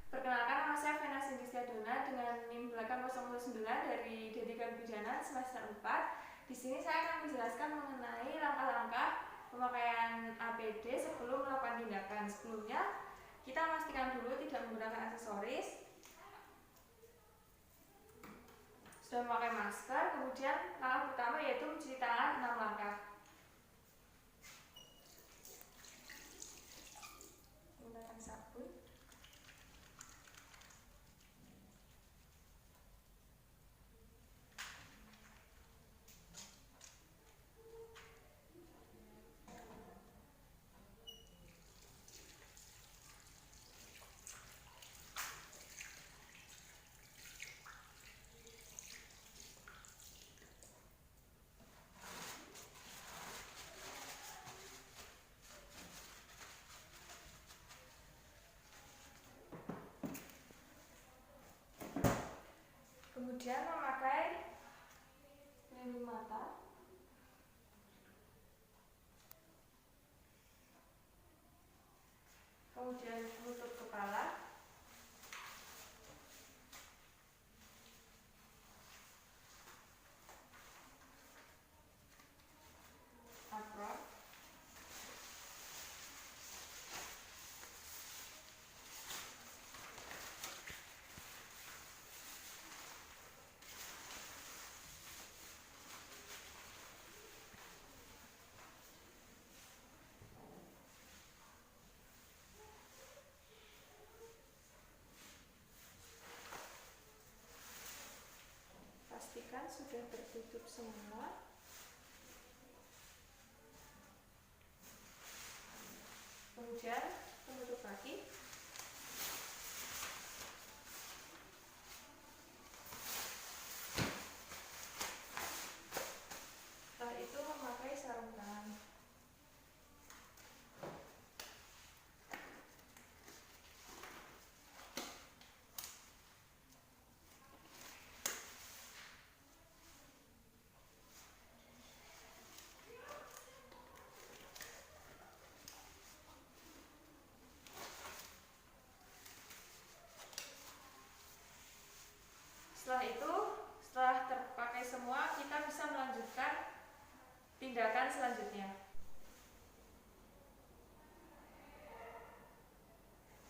Perkenalkan, nama saya Vena Sindisya Dona dengan NIM belakang 009 dari Didikan Bidanan semester 4. Di sini saya akan menjelaskan mengenai langkah-langkah pemakaian APD sebelum melakukan tindakan. Sebelumnya, kita pastikan dulu tidak menggunakan aksesoris, sudah memakai masker. Kemudian langkah pertama yaitu mencuci tangan 6 langkah. Menggunakan sabun. Kemudian memakai pelindung mata. Kemudian menutup kepala. Apron. Pastikan sudah tertutup semua. Kemudian penutup kaki. Setelah itu memakai sarung tangan. Setelah itu, setelah terpakai semua, kita bisa melanjutkan tindakan selanjutnya.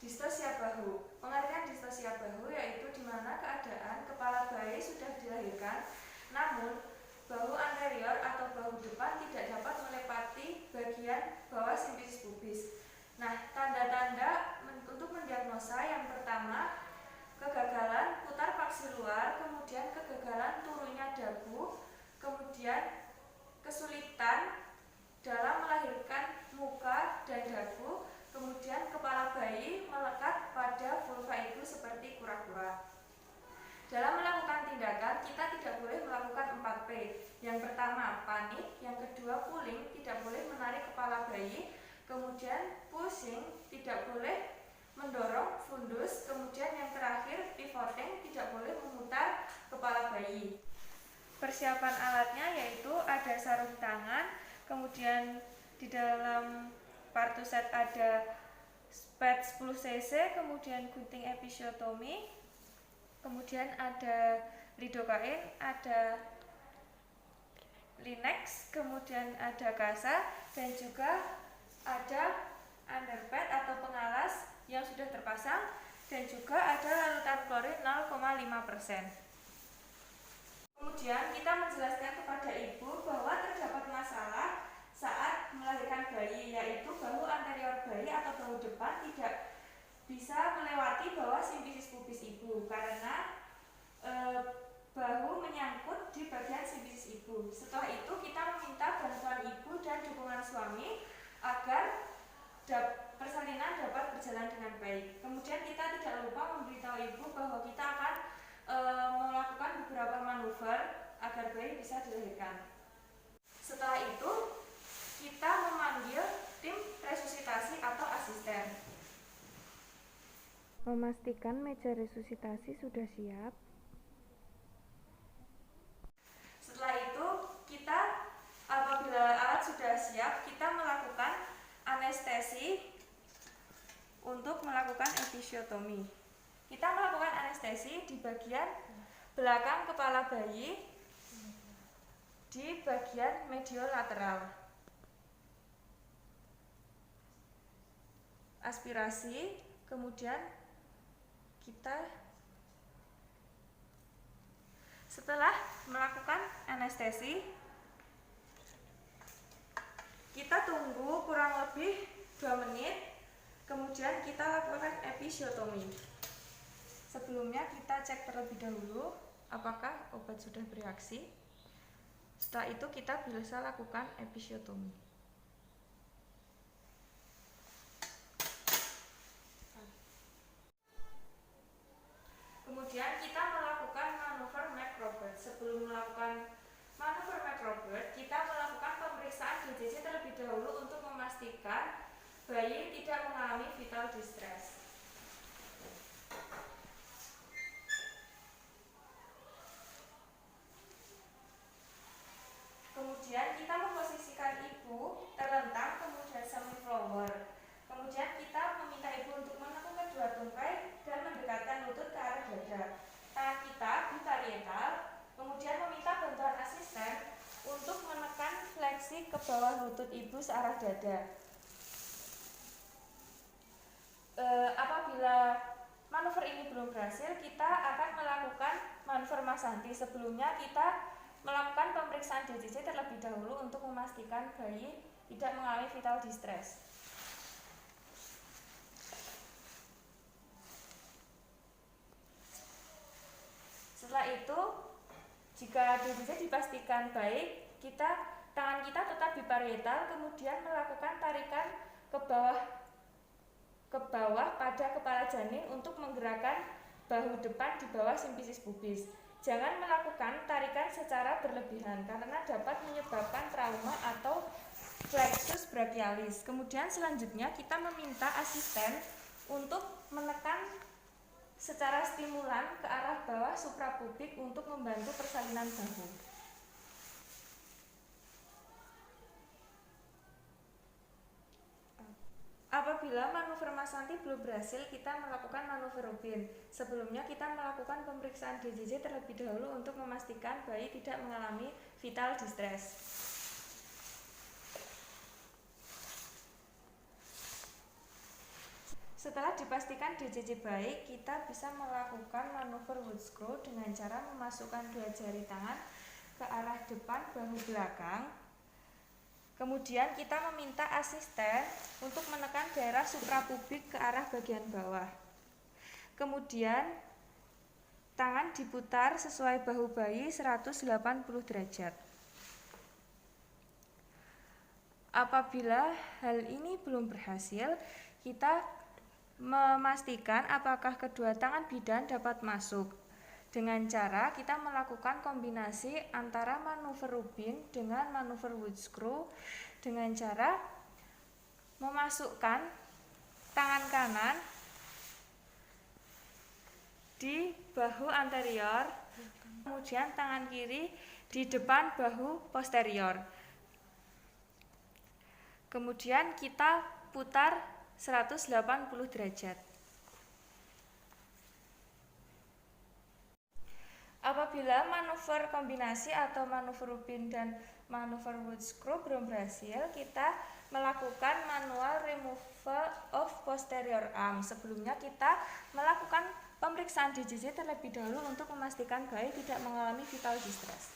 Distosia bahu. Pengertian distosia bahu yaitu di mana keadaan kepala bayi sudah dilahirkan, namun bahu anterior atau bahu depan tidak dapat melewati bagian bawah simfisis pubis. Nah, tanda-tanda untuk mendiagnosa yang pertama, kegagalan putar paksi luar, kemudian kegagalan turunnya dagu, kemudian kesulitan dalam melahirkan muka dan dagu, kemudian kepala bayi melekat pada vulva itu seperti kura-kura. Dalam melakukan tindakan, kita tidak boleh melakukan 4P. Yang pertama, panik. Yang kedua, pulling, tidak boleh menarik kepala bayi. Kemudian, pushing, tidak boleh mendorong fundus. Kemudian yang terakhir, pivoting, tidak boleh memutar kepala bayi. Persiapan alatnya yaitu ada sarung tangan, kemudian di dalam partuset ada pad 10 cc, kemudian gunting episiotomi, kemudian ada lidokain, ada Linex, kemudian ada kasa, dan juga ada underpad atau pengalas yang sudah terpasang, dan juga ada larutan klorin 0,5%. Kemudian kita menjelaskan kepada ibu bahwa terdapat masalah saat melahirkan bayi, yaitu bahu anterior bayi atau bahu depan tidak bisa melewati bawah simfisis pubis ibu karena bahu menyangkut di bagian simfisis ibu. Setelah itu kita meminta bantuan ibu dan dukungan suami agar persalinan dapat berjalan dengan baik. Kemudian kita tidak lupa memberitahu ibu bahwa kita akan melakukan beberapa manuver agar bayi bisa dilahirkan. Setelah itu kita memanggil tim resusitasi atau asisten. Memastikan meja resusitasi sudah siap. Setelah itu kita, apabila alat sudah siap, kita melakukan anestesi untuk melakukan episiotomi. kita melakukan anestesi di bagian belakang kepala bayi, di bagian mediolateral. Aspirasi, kemudian kita setelah melakukan anestesi, kita tunggu kurang lebih 2 menit, kemudian kita lakukan episiotomi. Sebelumnya kita cek terlebih dahulu apakah obat sudah bereaksi. Setelah itu kita bisa lakukan episiotomi. Kemudian kita melakukan manuver Mac-Robert. Sebelum melakukan manuver Mac-Robert, kita melakukan pemeriksaan DJJ terlebih dahulu untuk memastikan bayi tidak mengalami vital distress. Kemudian kita memposisikan ibu terlentang, kemudian semi-flower. Kemudian kita meminta ibu untuk menekuk kedua tungkai dan mendekatkan lutut ke arah dada. Tangan kita biparietal, kemudian meminta bantuan asisten untuk menekan fleksi ke bawah lutut ibu searah dada. Apabila manuver ini belum berhasil, kita akan melakukan manuver Masanti. Sebelumnya kita melakukan pemeriksaan DJJ terlebih dahulu untuk memastikan bayi tidak mengalami vital distress. Setelah itu, jika DJJ dipastikan baik, tangan kita tetap biparietal, kemudian melakukan tarikan ke bawah pada kepala janin untuk menggerakkan bahu depan di bawah simfisis pubis. Jangan melakukan tarikan secara berlebihan karena dapat menyebabkan trauma atau flexus brachialis. Kemudian selanjutnya kita meminta asisten untuk menekan secara stimulan ke arah bawah suprapubik untuk membantu persalinan bahu. Apabila manuver Masanti belum berhasil, kita melakukan manuver Rubin. Sebelumnya kita melakukan pemeriksaan DJJ terlebih dahulu untuk memastikan bayi tidak mengalami vital distress. Setelah dipastikan DJJ baik, kita bisa melakukan manuver wood screw dengan cara memasukkan 2 jari tangan ke arah depan bahu belakang. Kemudian kita meminta asisten untuk menekan daerah suprapubik ke arah bagian bawah. Kemudian tangan diputar sesuai bahu bayi 180 derajat. Apabila hal ini belum berhasil, kita memastikan apakah kedua tangan bidan dapat masuk. Dengan cara kita melakukan kombinasi antara manuver Rubin dengan manuver wood screw dengan cara memasukkan tangan kanan di bahu anterior, kemudian tangan kiri di depan bahu posterior. Kemudian kita putar 180 derajat. Apabila manuver kombinasi atau manuver Rubin dan manuver wood screw belum berhasil, kita melakukan manual removal of posterior arm. Sebelumnya kita melakukan pemeriksaan DJJ terlebih dahulu untuk memastikan bayi tidak mengalami vital distress.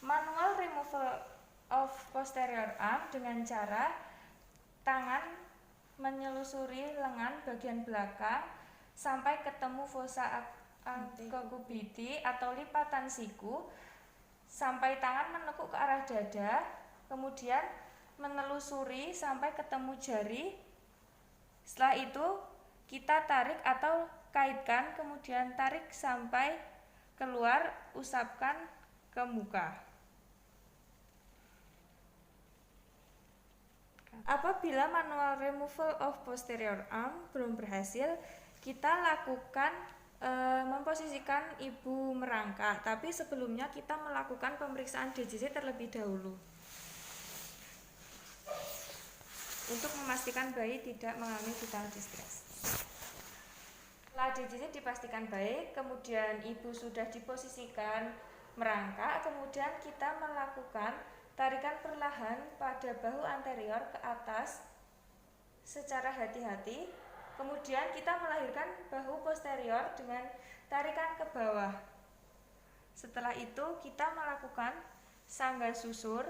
Manual removal of posterior arm dengan cara tangan menyelusuri lengan bagian belakang sampai ketemu fossa ankylobiti atau lipatan siku, sampai tangan menekuk ke arah dada, kemudian menelusuri sampai ketemu jari. Setelah itu kita tarik atau kaitkan, kemudian tarik sampai keluar, usapkan ke muka. Apabila manual removal of posterior arm belum berhasil, kita lakukan memposisikan ibu merangkak, tapi sebelumnya kita melakukan pemeriksaan DJJ terlebih dahulu. untuk memastikan bayi tidak mengalami fetal distress. Setelah digigit dipastikan baik, kemudian ibu sudah diposisikan merangkak, kemudian kita melakukan tarikan perlahan pada bahu anterior ke atas secara hati-hati. Kemudian kita melahirkan bahu posterior dengan tarikan ke bawah. Setelah itu kita melakukan sangga susur.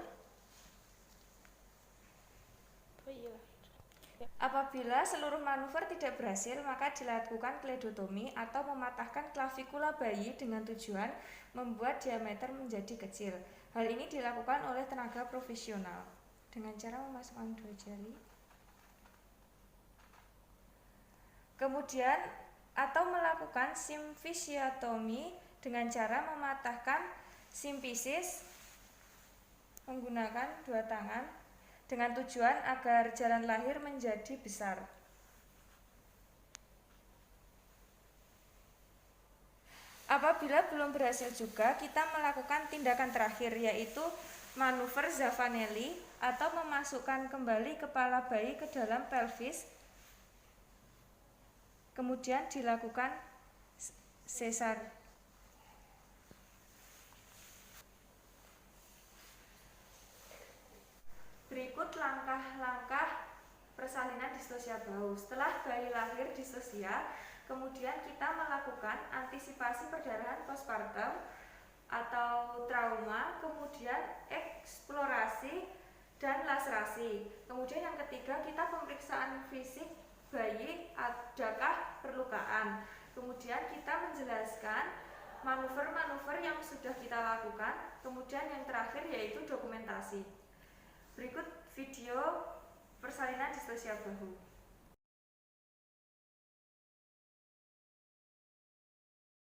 Apabila seluruh manuver tidak berhasil, maka dilakukan kledotomi atau mematahkan klavikula bayi dengan tujuan membuat diameter menjadi kecil. Hal ini dilakukan oleh tenaga profesional dengan cara memasukkan 2 jari. Kemudian atau melakukan simfisiotomi dengan cara mematahkan simfisis menggunakan 2 tangan dengan tujuan agar jalan lahir menjadi besar. Apabila belum berhasil juga, kita melakukan tindakan terakhir, yaitu manuver Zavanelli atau memasukkan kembali kepala bayi ke dalam pelvis. Kemudian dilakukan sesar. Berikut langkah-langkah persalinan distosia bahu. Setelah bayi lahir distosia, kemudian kita melakukan antisipasi perdarahan postpartum atau trauma, kemudian eksplorasi dan laserasi. Kemudian yang ketiga, kita pemeriksaan fisik bayi, adakah perlukaan. Kemudian kita menjelaskan manuver-manuver yang sudah kita lakukan. Kemudian yang terakhir yaitu dokumentasi. Berikut video persalinan distosia bahu.